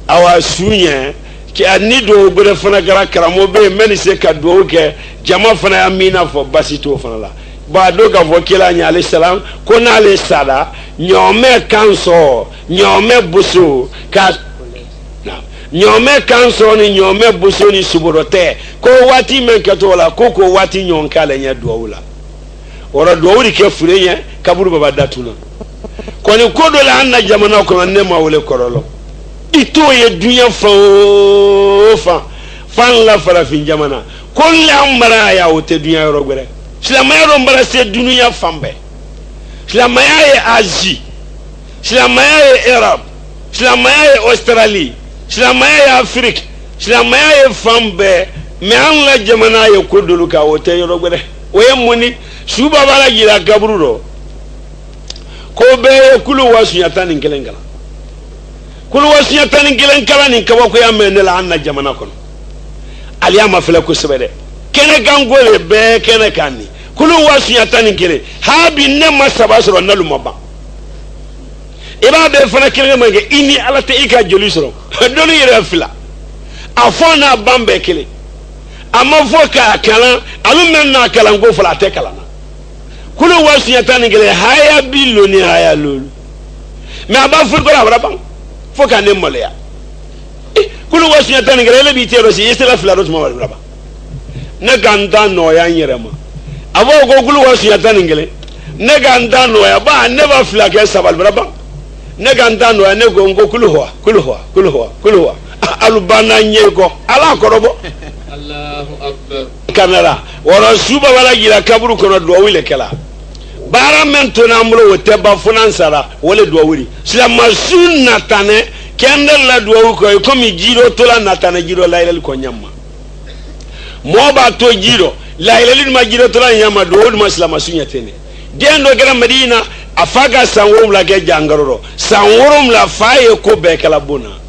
awa sunye ki anido bere fana gara karamo be meni se ka do ke jama fana amina fo basito fana la ba do ga fo kila nya alayhi salam ko na le sala nyome kanso nyome busu ka na nyome kanso ni nyome busu ni suborote ko wati men ka to la ko wati nyon kala nya do wula ora do wuri ke fure nya kaburu baba datuna ko ni ko do la anna jamana ko ne ma wole korolo ito ye dunya fan la farafin jamana kulli amara ya wote dunya yoro gbere silama yoro mbara se dunya fambe silama ya Asie silama ya Europe silama ya Australie silama ya Afrique silama ya fambe me an la jamana ya kodulu ka wote yoro gbere oye muni suba bala gira gabruro ko be kulu wasu yata nin kelengala kulu wasiya tan gilen kala ni kaba ko ya men la anna jamana kono aliyama fele ko sebede kene gangole be kene kanni kulu wasiya tan gile habi ne masabasro nalu maba iba be fana kele mage ini alata ika jolisro dolu yere fila afona bambe kele amma foka kala alu men na kala ngo fala te kala na kulu wasiya tan gile haya biloni haya lulu me aba fur ko la bang foka ne moleya kulu wasiya tan ngere le bitero si yesela flaro tuma wala ba ne ganda no ya nyerema abo go kulu wasiya tan ngere ne ganda no ya ba ne ba flake sabal braba ne ganda no ya ne go ngo kulu alubana nyego ala korobo Allahu akbar kanara wala suba wala gira kaburu kono do wile kala bara mento na amro wote ba funansara wole do wuri silama sunna tane kende la do ko komi jiro to la natane jiro la ilal ko nyamma mo ba to jiro la ilal ma jiro to la nyamma do wodi maslama sunya tene dendo gara medina afaga sanworum la ke jangaroro sanworum la faye ko be kala bona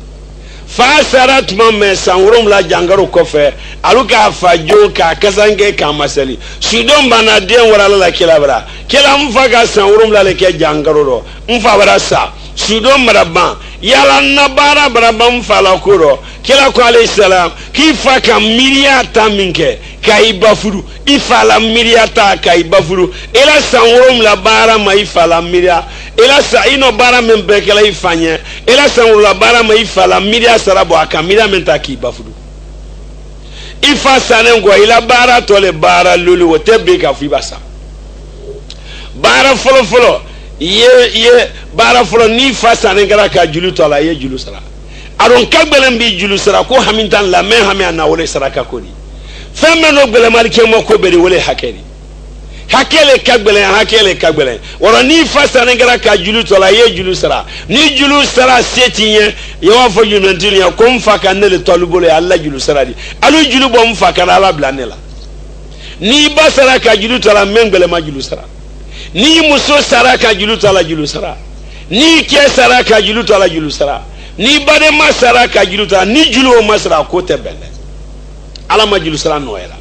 fa sarat mamme sanworum la jangaro ko fe aluka fajo ka kasange ka masali sudon bana den wala la kilabra kila mfaga sanworum la le ke jangaroro mfa wala sa sudon maraba yala nabara baraba mfala kuro kila ko alayhi salam kifa ka miliyata minke kaibafuru ifala miliyata kaibafuru ila sanworum la bara ma ifala miliya ila sa ino bara men bekela ifanye ila sanworum la bara ma ifala miliya sarabo akamila menta kaibafuru ifa sanengo ila bara tole bara lulu wote beka fibasa bara folo ye bara folo ni fa sanengara ka julu tola ye julu sara aron kagbelen bi julu sara ko hamintan la men hami na wole sara ka koni femme no gbele malike mo ko beri wole hakeli kagbelen woro ni fa sanengara ka julu tola ye julu sara ni julu sara setinye ye wa fo yunentili ya ko mfa ka nele tolubole alla julu sara di alu julu bo mfa ka ala blanela ni basara ka julu tola men gbele ma julu sara ni muso sara ka julu tala julu sara ni ke sara ka julu tala julu sara ni bade ma sara ka julu tala ni julu o masara ko tebele ala ma julu sara no era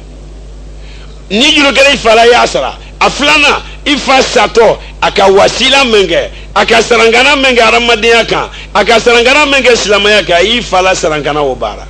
ni julu gele fala ya sara aflana ifa sato aka wasila menge aka sarangana menge aramadiya kan aka sarangana menge silamaya ka ifala sarangana obara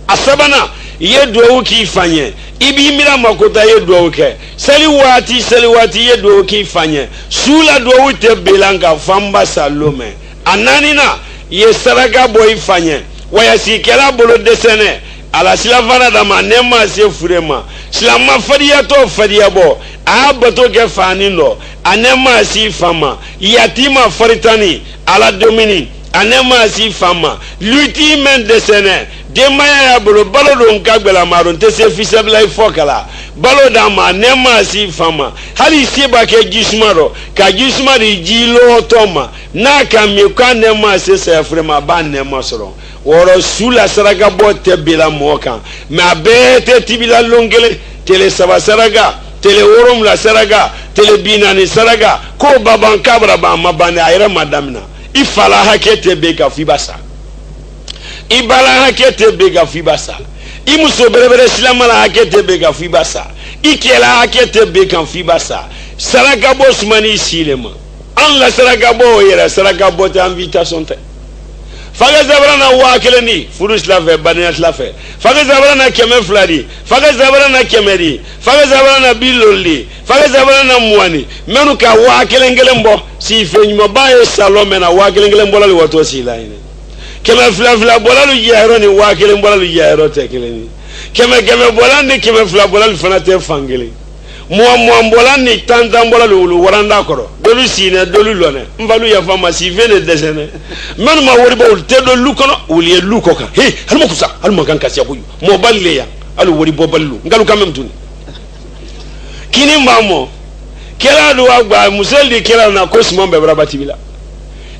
asabana ye duwo ki fanye ibi mira makota ye duwo ke seli wati ye duwo ki fanye sula duwo te belanga famba salome ananina ye saraka boy fanye waya sikela bolo desene ala silavana da manema se furema silama fadiya bo abato ke fanino anema si fama yatima faritani ala domini anema si fama luti men desene demaya ya bolo balo don kagbela maron te se fisabla ifokala balo da ma nema si fama hali seba ke gismaro ka gismari jilo toma na ka mi kwa nema se se frema ba nema soro woro sula saraga bote bila moka ma bete tibila longele tele saba saraga tele worom la saraga tele binani saraga ko baban kabra ba mabane ayra madamna ifala hakete beka fibasa ibala hakete bega fibasa imuso berebere silama la hakete bega fibasa ikela hakete bega fibasa saraka bosmani silema an la saraka bo yera saraka bo ta invitation te faga zabarana wa keleni furus la fe baniyat la fe faga zabarana keme fladi faga zabarana kemeri faga zabarana biloli faga zabarana muani menu ka wa kelengelen bo si fe nyuma baye salome na wa kelengelen bolali wato si laine keme fla bolalu yaro ni wa kelen bolalu yaro te keleni keme bolandi keme fla bolalu fanate fangele mo bolandi tantan bolalu waranda koro dolu sine dolu lone mbalu ya fama si vene desene menu ma wori bol te do lukono wuli lukoka he halmo kusa halmo kan kasi abuyu mo balle ya alu wori bo ballu ngalu kamem tuni kini mamo kela do agba museldi kela na kosmo be brabati bila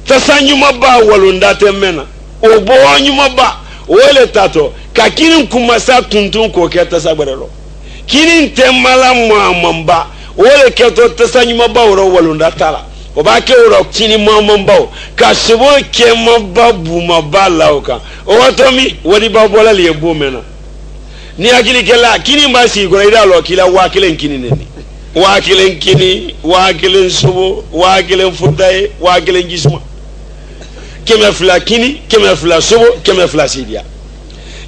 tasanyuma ba walunda temena obo anyuma ba wele tato ka kini kumasa tuntun ko keta sagbero kini temala mwamba wole keto tasanyuma ba woro walunda tala oba ke woro kini mwamba ka sebo kema babu mabala oka otomi wodi babola le bomena ni akili kela kini mbasi ko ida lo kila wakile kini neni wakile subo wakile fudaye wakile gisma keme fla kini keme fla subo keme fla sidia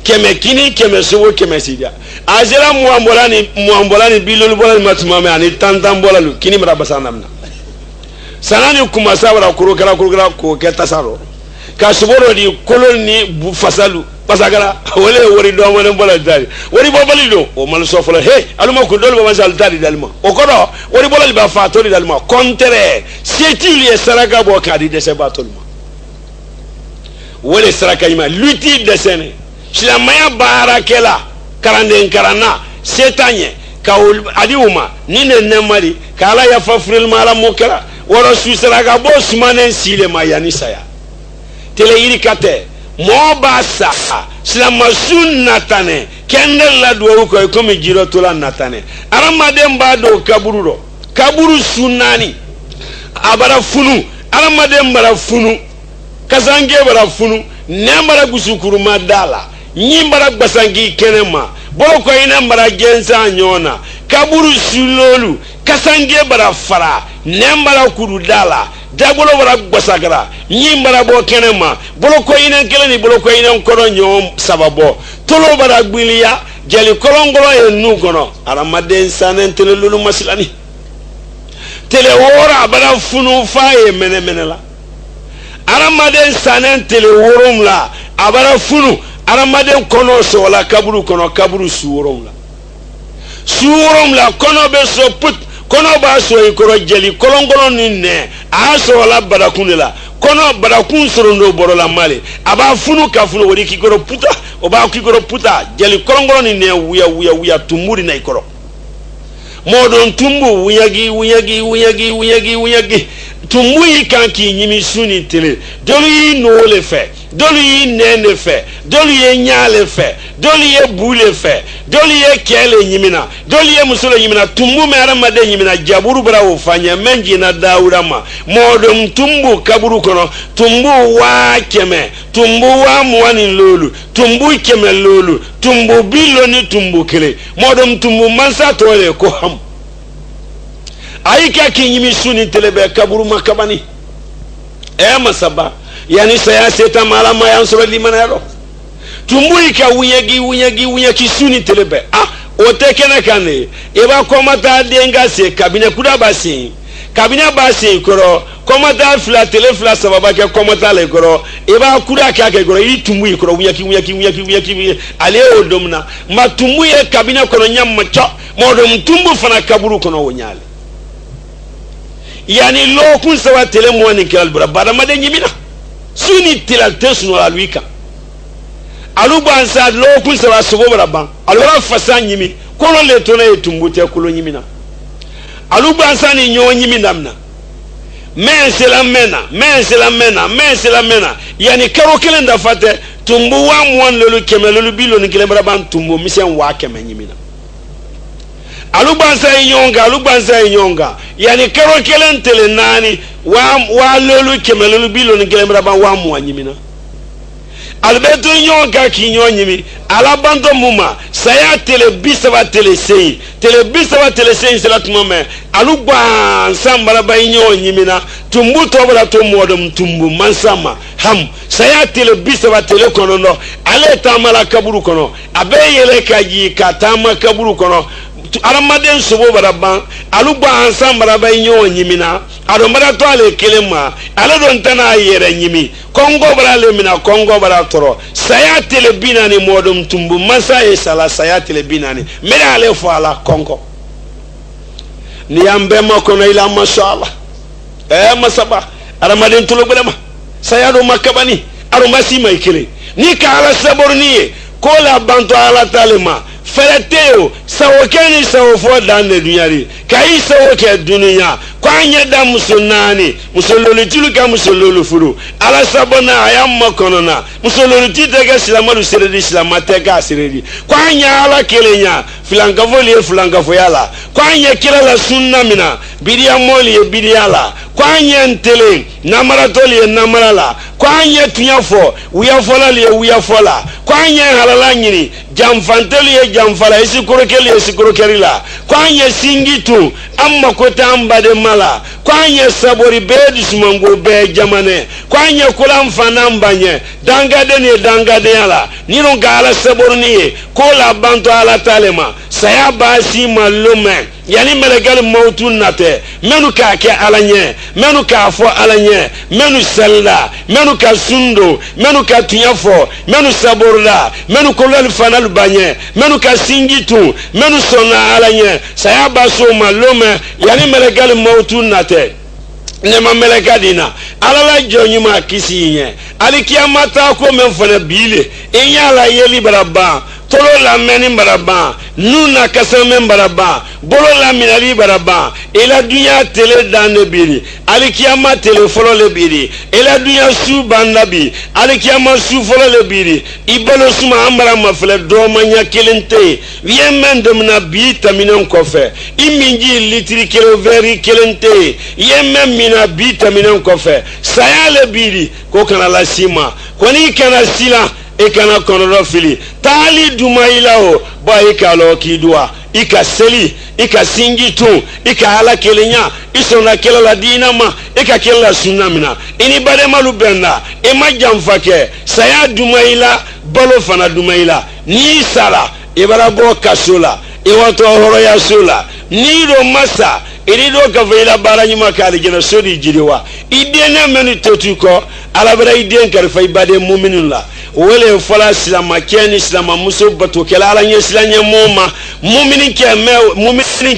keme kini keme subo keme sidia azela muambolani bilol bolani matumame ani tantan bolalu kini mrabasa namna sanani kumasa wala kurukala ko ketasaro ka suboro di koloni bu fasalu pasagara wala wori do mo bola dali wori bo balido o mal sofala he aluma ko dol ba masal tadi dalma o kodo wori bolal ba fatori dalma contraire c'est-il y saraka bo kadi de se batolma wala saraka ima luti de sene sila maya barakela karande karana setanye ka adiuma nine nemari kala ya fafril mala mokara woro su saraka bo smanen sile mayani saya tele yiri kate mo basa silama sun natane kendel la do ko komi jiro to la natane aramadem ba do kaburu sunani abara funu aramadem bara funu kazange bara funu nemara gusukuru madala nyimbara gbasangi kenema boko ina mara gensa nyona kaburu sulolu kasange bara fara nembara kuru dala dabolo wara gbasagara nyimbara bo kenema boloko ina keleni boloko ina nkoro nyom sababo tolo bara gbiliya jeli kolongolo enu gono aramaden sanen telelu masilani tele wora bara funu faye menemenela aramaden sanen tele worum la abara funu aramaden kono so wala kaburu suworum la kono be so put kono ba so ikoro jeli kolongolo ni ne aso wala barakunela kono barakun sorondo borola male aba funu ka funu wori kikoro puta oba kikoro puta jeli kolongolo ni ne wuya tumuri na ikoro modon tumbu wuyagi tumbu ikanki nyimi suni tele doli no le fe doli nene fe doli nyale fe doli bule fe doli kele nyimina doli musolo nyimina tumbu me aramade nyimina jaburu bra ufanya menji na daurama modom tumbu kaburu kono tumbu wa keme tumbu wa mwani lolu tumbu keme lolu tumbu bilo ni tumbu kele modom tumbu mansa tole ko ham aika kinyimi suni telebe kaburu makabani masaba yani saya seta mala mayan so limana yaro tumbuika wunyagi suni telebe otekene kane eba komata denga se kabine kuda basi koro komata fla tele fla sababa ke komata le koro eba kuda ka ke koro itumbu koro wunyaki ale odomna matumbu e kabine kono nyamma cho modom tumbu fana kaburu kono wonyale yani lokun sawa tele mwani kalbura bada made nyimina suni tilalte sunu alwika aluba ansa lokun sawa sobora ban alora fasa nyimi kono le tona etumbute kulo nyimina aluba ansa ni nyo nyimina mna mesela mena yani karo kelenda fate tumbu wa mwan lolu kemelolu bilo ni kelembra ban tumbu misen wa keme nyimina alubansa inyonga yani karo kelen tele nani wa lolu kemelolu bilo ni kelembra ban wa mu anyimina albeto nyon ka ki nyon nyimi alabanto muma saya tele bisaba tele sei sela tumame alugba nsambara ba nyon nyimi na tumbu tobala to modum tumbu mansama ham saya tele bisaba tele kono no ale tamala kaburu kono abe yele kaji katama kaburu kono aramaden sobo baraba alugba ansambara ba nyon nyimi na adomara to ale kelema ale don tana yere nyimi kongo bara le mina kongo bara toro saya tele binani modum tumbu masa e sala saya tele binani mera ale fo ala kongo ni ambe makono ila mashallah masaba aramaden tulo belema saya do makabani arumasi maikele ni ka ala saborni ko la banto ala talema fereteo sawokeni sawofo dan de dunyari kai sawoke dunya kwanye da musunani musololo tiluka musololo furu ala sabona ayamma konona musololo titega silamaru seredi silamateka seredi kwanye ala kelenya fulankafo yala kwanye kilala sunna mina bidiya moli bidiyala kwanye ntele namaratoli namarala kwanye tunyafo wiyafola kwanye halala nyini jamfanteli jamfala isikorokela kwanye singitu amma kota ambade mala kwanye sabori bedi sumango be jamane kwanye kula mfana mbanye dangade yala nino gala saborni kola banto ala talema saya basi malume yani melegal mautun nate menu ka ke alanye menu ka fo alanye menu salla menu ka sundo menu ka tunyafo menu saborla menu kolal fanal banye menu ka singitu menu sona alanye saya baso malume yani melegal mautun nate nema meleka dina alala jonyuma kisiye alikiyamata ko menfana bile inyala yeli baraba tolo la meni baraba nuna kasame baraba bolo la minali baraba ila dunya tele dan biri alikiyama tele folo le biri ila dunya su bandabi alikiyama su folo le biri ibalo suma ambara mafle do manya kelente yemen demna bi taminen kofe iminji litri kilo veri kelente yemen mina bi taminen kofe saya le biri ko kana la sima koni kana sila e kana kono fili tali dumaila o ba ikalo kidua ikaseli ikasingitu ikala kelenya isona kelala dinama ikakela sunamina ini bade malubenda e majamfake saya dumaila balo fana dumaila ni sala ibarabo kasola iwato horo ya sola ni do masa irido kavela baranyuma kali jena sodi jiriwa idena menu totuko alabara iden karfa ibade mu'minullah wele fola silama keni silama muso bato kala alanye silanye moma mu'minin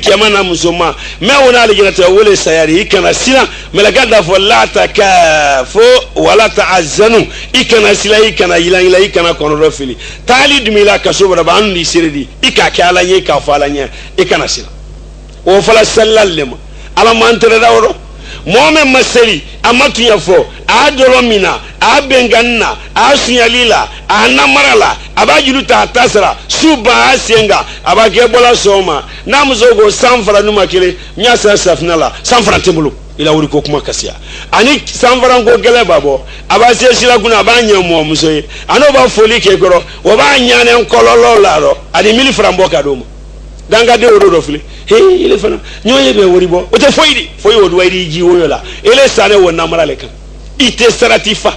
ke mana musoma me wona aljina ta wele sayari ikana sila melagada fo la takafo wala ta'azzanu ikana sila ikana yila ikana kono fili tali dumila kasobra bandi siridi ikaka alanye ka falanye ikana sila o fala sallalema ala mantere dawro momen maseri amatu yafo adoro mina abenganna asunyalila anamarala abajulu ta tasara suba asenga abake bola soma namzogo sanfara numa kile nyasa safnala sanfara tebulu ila wuri ko kuma kasiya ani sanfara ngo gele babo abase sila kuna banya mo musoye ano ba foli ke goro wo ba nyane nkololo laro adi mili frambo kadomo danga de oro rofle ile fana nyoye be woribo o te foyi wodu wairi ji woyola ele sane wona marale kan ite saratifa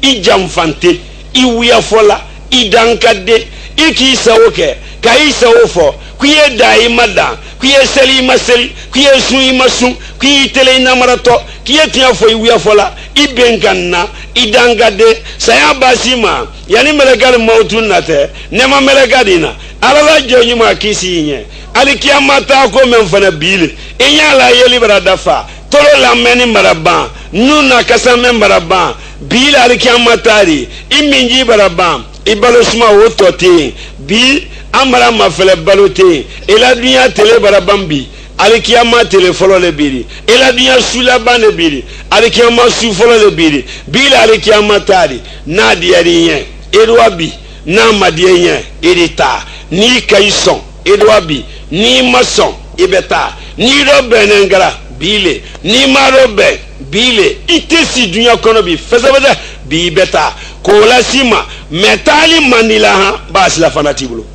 ijamfante iwiya fola idankade iki sawoke kai sawofo kuye dai madan kuye seli maseli kuye sui masun kuye tele na marato kuye tiya fo iwiya fola ibenganna idangade saya basima yani melegal mautun nate nema melegadina alala jonyuma kisinye alikiyamata ko menfana bile inyala yeli baradafa tolo la meni maraba nuna kasame maraba bile alikiyamata ri iminji baraba ibalosuma wotote bi amara mafele balote ila dunya tele barabambi alikiyama tele folo le biri ila dunya sula bane biri alikiyama su folo le biri bile alikiyamata ri na diariyen edwabi na madiyen edita ni kaison edwabi ni mason ibeta ni robe ngara bile ni marobe bile itesi dunya kono bi fezabada bi beta ko la sima metali manila ha bas la fanatibulo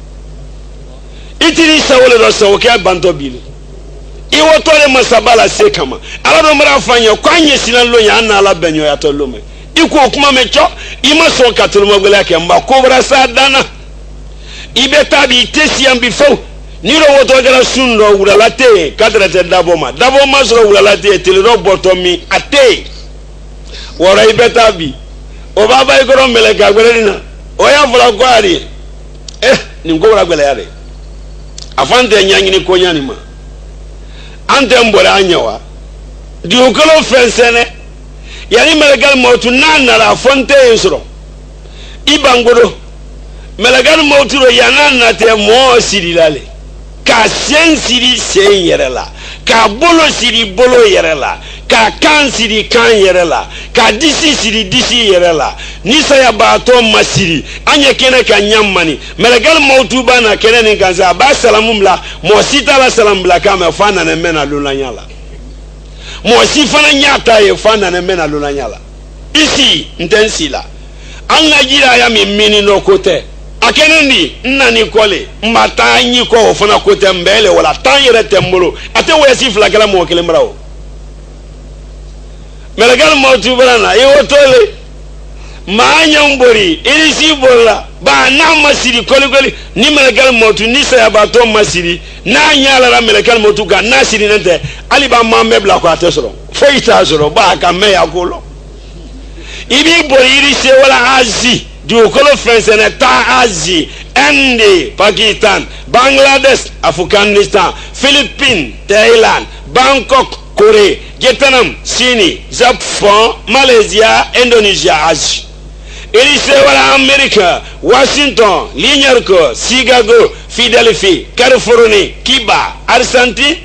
itiri sawole do sawo ke banto bili iwo tole masabala sekama ala do mara fanya kwanye sinalo ya na ala benyo ya tolume iko kuma mecho ima so katulmo gele ke mba kobra sa dana ibeta bi tesi ambifo niro woto gala sundo wulalate kadrate daboma so wulalate telero botomi ate wora ibeta bi o baba igoro mele gagwerina o ya vula gwari ni ngora gwele yare afante nyanyini ko nyani ma ante mbora anyawa di okolo fensene yani melegal motu nanara fonte insoro ibangoro melegal motu ro yanana te mo sirilale ka sensiri sen yerela ka bolo siri bolo yerela ka kan siri kan yerela ka disi siri disi yerela nisa ya bato masiri anye kene ka nyammani melegal motu bana kene ni kanza ba salamumla mo sita la salambla kama fana na mena lulanyala mo si fana nyata ye fana na mena lulanyala isi intensila anga jira ya mimini no kote akenendi nani kole mbata nyi ko fana kote mbele wala tanyere tembolo ate wesi flagala mo kele mrawo melegal motu bana ye wotole maanya mbori irisi bola ba na masiri koli ni melegal motu ni sa bato masiri na nyala la melegal motu ga nasiri nante ali ba ma mebla ko atesoro foita soro ba ka me yakolo ibi bori irisi wala azi du kolo fensene ta azi ende Pakistan Bangladesh Afghanistan Philippines Thailand Bangkok Korea Vietnam Chine Japan Malaysia Indonesia Asie Elise wala America Washington New York Chicago Philadelphia California Cuba Argentine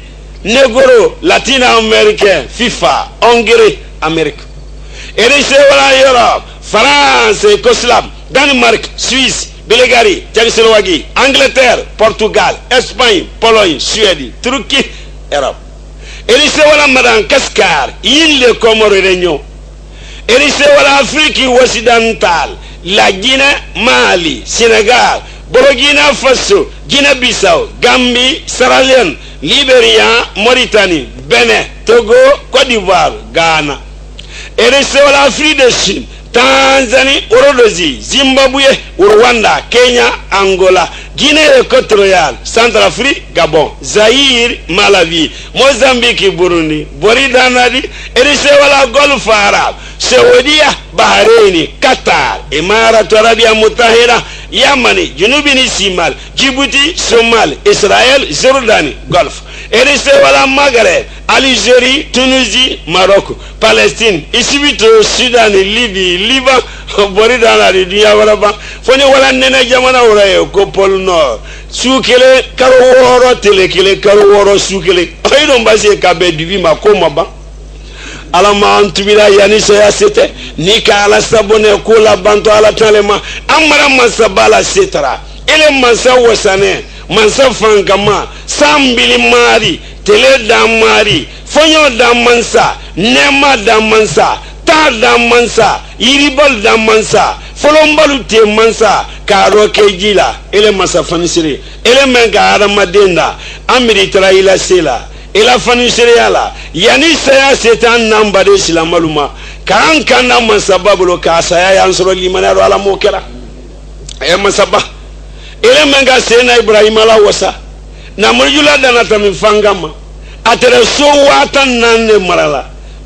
Negro Latin America FIFA Hungary America Elise wala Europe France Koslav Danemark Suisse Bulgarie Tchécoslovaquie Angleterre Portugal Espagne Pologne Suède Turquie Europe Elise wala Madagascar île Comores Réunion Elise wala Afrique occidentale la Guinée Mali Sénégal Burkina Faso Guinée-Bissau Gambie Sierra Leone Libéria Mauritanie Bénin Togo Côte d'Ivoire Ghana Elise wala Afrique du Sud Tanzanie, Urundi, Zimbabwe, Rwanda, Kenya, Angola, Guinée équatoriale, Centrafrique, Gabon, Zaïre, Malawi, Mozambique, Burundi, Boridanadi, Erisewala Golfe Arabe, Saoudia, Bahreïn, Qatar, Émirats Arabes Mutahira, Yamani, Junubini Simal, Djibouti, Somal, Israël, Jordanie, Golfe. Erisewala Maghreb, Algérie, Tunisie, Maroc, Palestine, Égypte, Sudan, Libye, Liban, Boridanadi, Diawaraba, Foni wala nene jamana wala ko Pôle Nord. Sukele karo woro telekele karo woro sukele. Aydo mbase kabe divi makoma ba. Alama antubira yani saya sete nika ala sabone kula banto ala talema amara masabala setara ele mansa wasane mansa fangama sambili mari tele damari fonyo damansa nema damansa ta damansa iribal damansa folombalu te mansa karo kejila ele masa fanisire ele menga aramadenda amiritra ila sela ila fanisire ala yani saya setan nambade silamaluma kan kana masababulo ka saya yansoro limanaro ala mokera e masaba ele menga sena Ibrahim ala wasa na murjula dana tamin fangama atere so watan nanne marala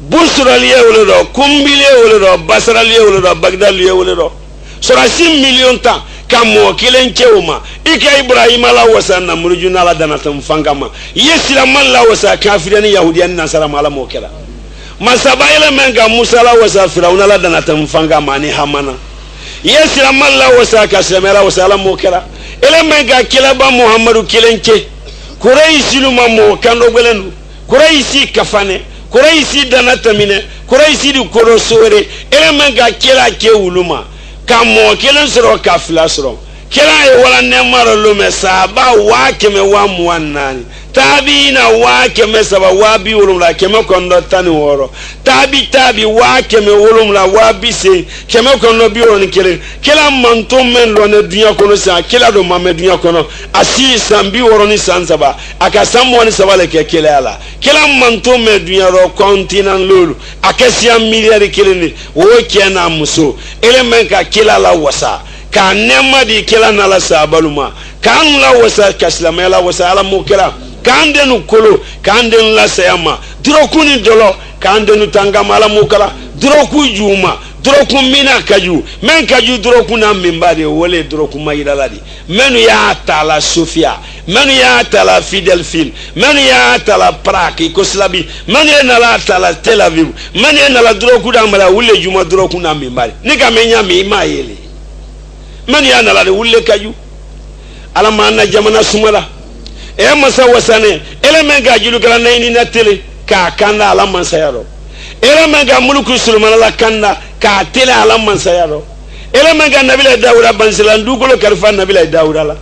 busraliye wolo kumbile wolo basraliye wolo bagdaliye wolo sora 6 million ta kamo kilen chewma ika Ibrahim ala wasa na murjuna la dana tam fangama yesila man la wasa kafirani yahudiyan nasara mala mokela masaba ele menga Musa la wasa Firauna la dana tam fangama ni hamana yesila man la wasa kasemera wasa la mokela ele menga kilaba Muhammadu kilenche Kureisi luma mo kando gwelenu Kureisi kafane Kureisi danatamine Kureisi du korosore ele menga kila ke uluma kamo kilen soro kafila soro kila e wala ne maro lume saba wa keme wa muannani tabiina wa keme saba wa bi wolumla keme kondo tani woro tabi wa keme wolumla wa bi se keme kondo bi woni kele kila mantum men lo ne dunya kono sa kila do mamme dunya kono asi sambi woro ni sansaba aka sammo ni saba le kele ala kila mantum men dunya ro continent lolu akasia miliyari kele ni wo kena muso elemen ka kila la wasa ka nema di kila na la sabaluma kan la wasa kaslama la wasa ala mukira kan denu kolo kan den la sayama drokuni dolo kan denu tangama ala mukala droku juma droku mina kaju men kaju droku na mimbade wole droku mayira ladi menu ya tala sofia menu ya tala fidelfil menu ya tala praki koslabi menu ya na tala tel aviv menu ya na droku da mala wole juma droku na mimbade nika menya mi mayele menu ya na wole kaju ala manna jamana sumala e masa wasane elemen ga julu kala nayni na tele ka kanda ala mansayaro elemen ga mulku sulman la kanda ka tele ala mansayaro elemen ga nabila dawuda bansilan dugolo karfa nabila dawuda la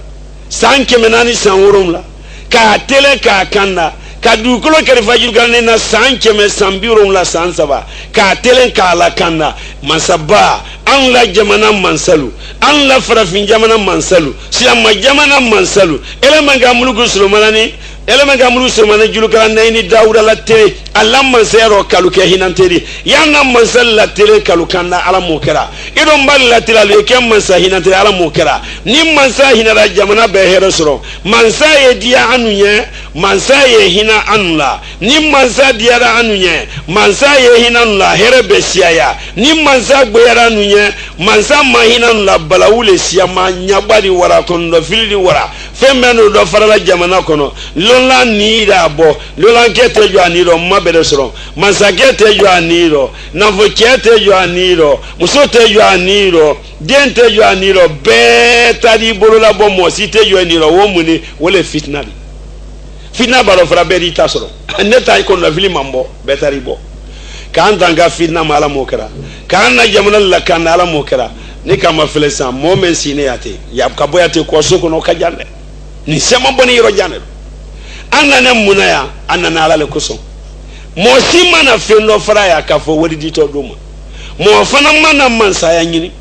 sanke menani sanwurum la ka tele ka kanda ka dugolo karfa julu kala na sanke me sambirum la sansaba ka tele ka la kanda masaba an la jamana mansalu an la farafin jamana mansalu siyama jamana mansalu elemen ga mulku sulmanani elemen ga mulku sulmanani julu kala nayni dawuda la tele alla mansayaro kalu ke hinanteri yana mansal la tele kalu kanna ala mukera idon bal la tele le ke mansa hinanteri ala mukera ni mansa hinara jamana be herosro mansa ye dia anuye mansa ye hina anla ni mansa diara anuye mansa ye hina anla herebe siaya ni mansa gbeara anuye mansa mahina la balawule siama nyabari wara kono filidi wara femeno do farala jamana kono lola ni da bo lola kete jo aniro mabere soro mansa kete jo aniro navo kete jo aniro musote jo aniro dente jo aniro betari bolola bo mo site jo aniro wo muni wole fitna baro fra berita soro neta kono fili mambo betari bo kan tanga fitna mala mokera kan na jamana la kan ala mokera ni kama filesa moment sine yate ya kaboyate ko soko no kajande ni sema boni yoro jande anana munaya anana ala le kuso mo sima na fendo fra ya kafo wodi dito duma mo fana mana mansa ya nyini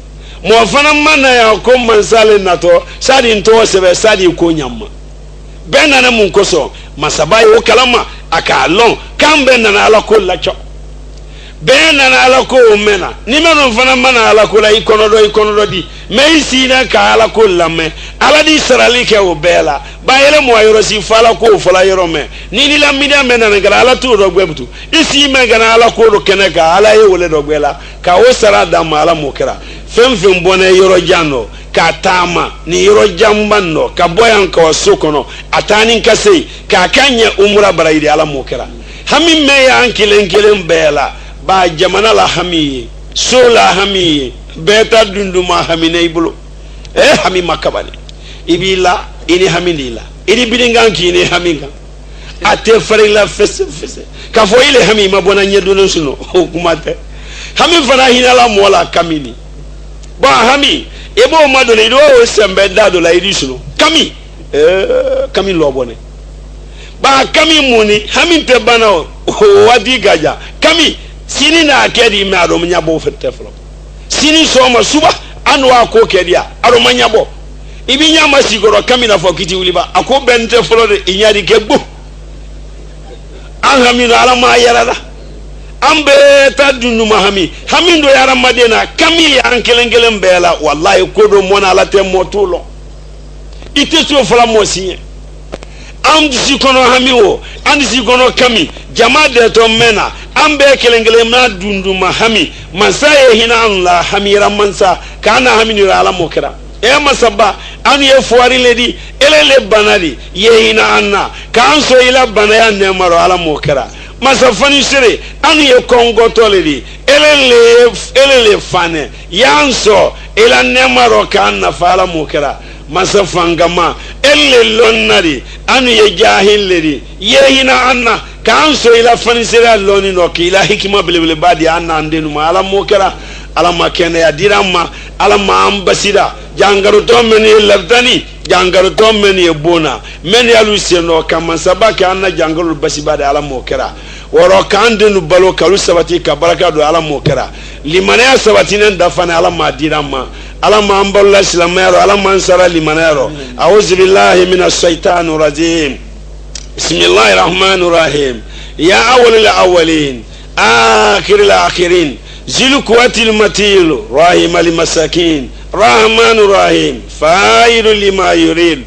mo fana mana ya ko mansale nato sadi nto sebe sadi ko nyamma benana mun koso masabai o kalama aka lon kambe na ala ko la cho bena na ala ko mena ni meno fana mana ala ko la ikonodo di meisi na ka ala ko lame ala di sarali ke o bela ba yele mo ayoro si fala ko fala yoro me ni la mida mena na gara ala to do gbebutu isi me gana ala ko do keneka ala ye wole do gbela ka o sara da mala mokera femfem bone yoro jano ka tama ni yoro jambanno ka boyan ka sokono atani kase ka kanya umra baraidi ala mokera hamin me ya ankilen bela ba jamana la hami so la hami beta dunduma hami ne ibulo hami makabani ibila ini hami lila ini bidinganki ini hami kan ate farila fese ka fo ile hami mabona nyeduno suno hukumate hami farahina la mola kamini ba hami ebo madole do sembe dado la idisuno kami lobone ba kami muni hami te bana wadi gaja kami sini na akedi me ado nyabo feteflo sini soma suba anwa ko kedia ado manyabo ibi nyama sigoro kamina fokiti uliba ako bente flo de inyadi kegbo an hamina ala ma yarada ambe tadunu mahami hamindo yara madena kami ya ankelengelen bela wallahi kodo mona ala temmo tulo iteso fla mosinye amdisi kono hamiwo andisi kono kami jama de to mena ambe kelengele na dundu mahami masaye hina Allah hamira mansa kana hamini ala mokera e masaba an ye fuari ledi elele banali ye hina anna kanso ila banaya ne maro ala mokera masafani sire an ye kongo toledi elele fane yanso ila ne maro kana fala mokera masafangama elle lonnari an ye jahil ledi ye hina anna kanso ila fanisira loni no ki ila hikima bilbil badi anna andenu mala mokera alama kene ya dirama alama ambasida jangaruto meni labdani jangaruto meni bona meni aluseno kama sabaka anna jangarul basibada alama okera woro kandenu balo kalu sabati ka baraka do alama okera limana sabati nan dafana alama dirama alama amballa islamero alama ansara limanero a'udhu billahi minash shaitanir rajim bismillahir rahmanir rahim ya awwalul awwalin akhirul akhirin zil quwwatil matil rahim al masakin rahmanur rahim fa'ilul lima yurid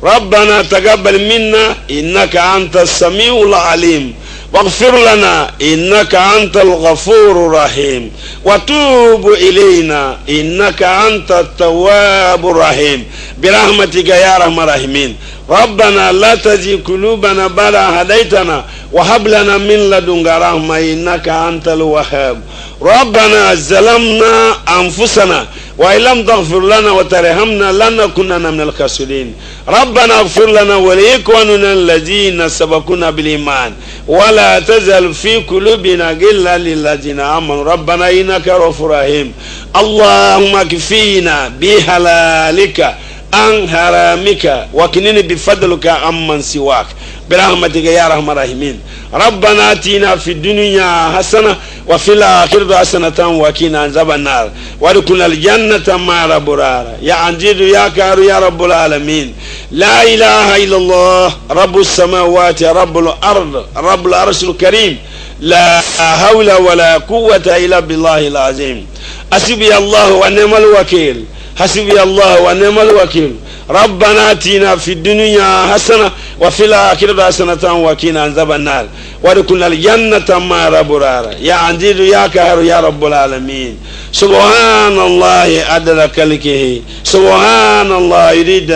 ربنا تقبل منا إنك أنت السميع العليم واغفر لنا إنك أنت الغفور الرحيم وتوب إلينا إنك أنت التواب الرحيم برحمتك يا أرحم الراحمين ربنا لا تزغ قلوبنا بعد إذ هديتنا وهب لنا من لدنك رحمة إنك أنت الوهاب ربنا ظلمنا أنفسنا وإن لم تغفر لنا وترحمنا لنكونن من الخاسرين ربنا اغفر لنا ولإخواننا الذين سبقونا بالإيمان ولا تزل في قلوبنا غلا للذين آمنوا ربنا إنك رؤوف رحيم اللهم اكفينا بحلالك عن حرامك وكنني بفضلك عمن سواك برحمتك يا ارحم الراحمين ربنا آتنا في الدنيا حسنة وفي الآخرة حسنة وقنا عذاب النار وادخلنا الجنة مع الأبرار يا عزيز يا كريم يا رب العالمين لا إله إلا الله رب السماوات رب الأرض رب العرش الكريم لا حول ولا قوة إلا بالله العظيم حسبي الله ونعم الوكيل حسبي الله ونعم الوكيل ربنا آتنا في الدنيا حسنة وفي الآخرة حسنة وقنا عذاب النار وادخلنا الجنة مع الأبرار يا عزيز يا قهار يا رب العالمين سبحان الله عدد خلقه سبحان الله يريد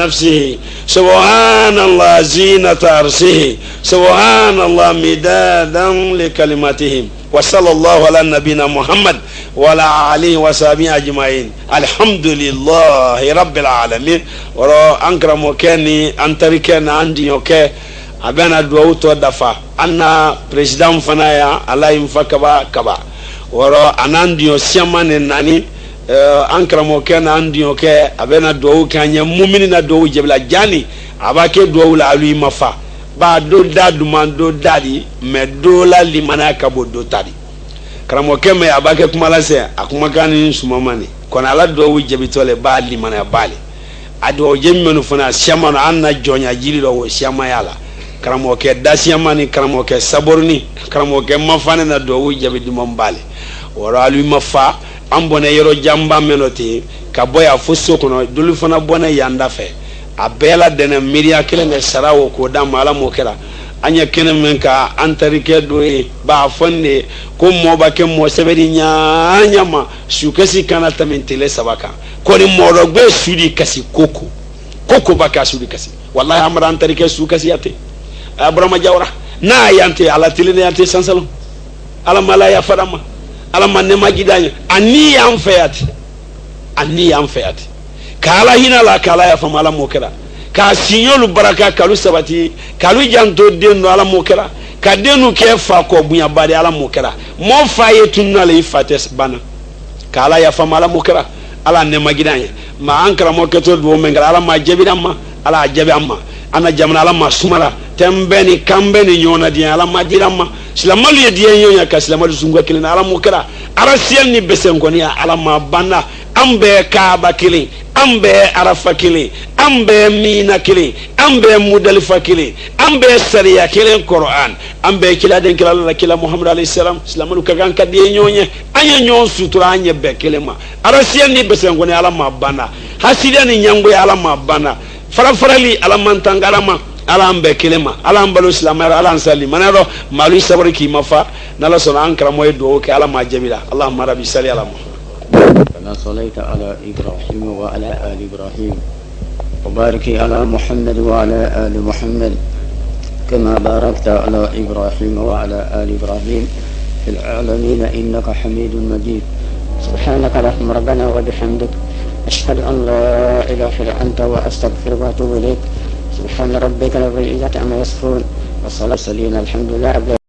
نفسه سبحان الله زينة عرشه سبحان الله مدادا لكلماتهم وصلى الله على نبينا محمد وعلى آله وصحبه أجمعين الحمد لله رب العالمين ورا أنكرم كني أنتركنا عندي أوكي أبنا دوّتو دفع أنا بريزيدان فنايا الله ينفكبا كبا ورا أنانديو سيمان ناني أنكرم كنا عندي أوكي أبنا دوّو كانيا مؤمنين دوّو جبلا جاني أباكي دوّو لعلوي مفا ba do dadu man do dadi me do la limana ka bo do tadi karamo keme abake kuma la se akuma kan sumamani kona ala do wuje bitole ba limana bali ado jemmenu fana siamano anna jonya jili do wo siama yala karamo ke dasiamani karamo ke saborni karamo ke mafane na do wuje bi dimom bali wora alu mafa ambone yero jamba menoti ka boya fusso kono dulu fana bona yanda fe abela dena miria kele ne sarawo ko da mala mo kera anya kene men ka antarike do ba fonne ko mo ba ke mo sebedi nya ma sukasi kana tamentele sabaka ko ni mo ro gbe sudi kasi koko baka sudi kasi wallahi amra antarike sukasi yate abrama jawra na yante ala tilene yante sansalo ala mala ya fadama ala manne magidanya ani yam fayati kala hina la kala ya fama ala mokera ka signolu baraka kalu sabati kalu janto denu ala mokera ka denu ke fa ko bunya bade ala mokera mo faye tunna le fates bana kala ya fama ala mokera ala ne magidanya ma ankara mo keto do mengala ala ma jebi damma ala jebi amma ana jamna ala ma sumala tembeni kambeni nyona di ala ma diramma silamalu ye di nyonya ka silamalu sunga kilina ala mokera ara siel ni besengoni ala ma bana ambe kaaba kilin ambe arafa kilin ambe mina kilin ambe mudalifa kilin ambe sariya kilin qur'an ambe kila den kila la kila muhammad alayhi salam islamu kagan kadiye nyonye anya nyon sutura anya be kilema arasiya ni besengoni ala mabana hasidia ni nyango ala mabana farafarali ala mantangarama ala ambe kilema ala ambalo islamara ala ansali manaro malu sabri ki mafa nala sona ankara moy do ke ala majabila allahumma rabbi salli ala muhammad كما صليت على إبراهيم وعلى آل إبراهيم وبارك على محمد وعلى آل محمد كما باركت على إبراهيم وعلى آل إبراهيم في العالمين إنك حميد مجيد سبحانك اللهم ربنا وبحمدك أشهد أن لا إله إلا أنت وأستغفرك وأتوب إليك سبحان ربك رب العزة عما يصفون والصلاة والسلام الحمد لله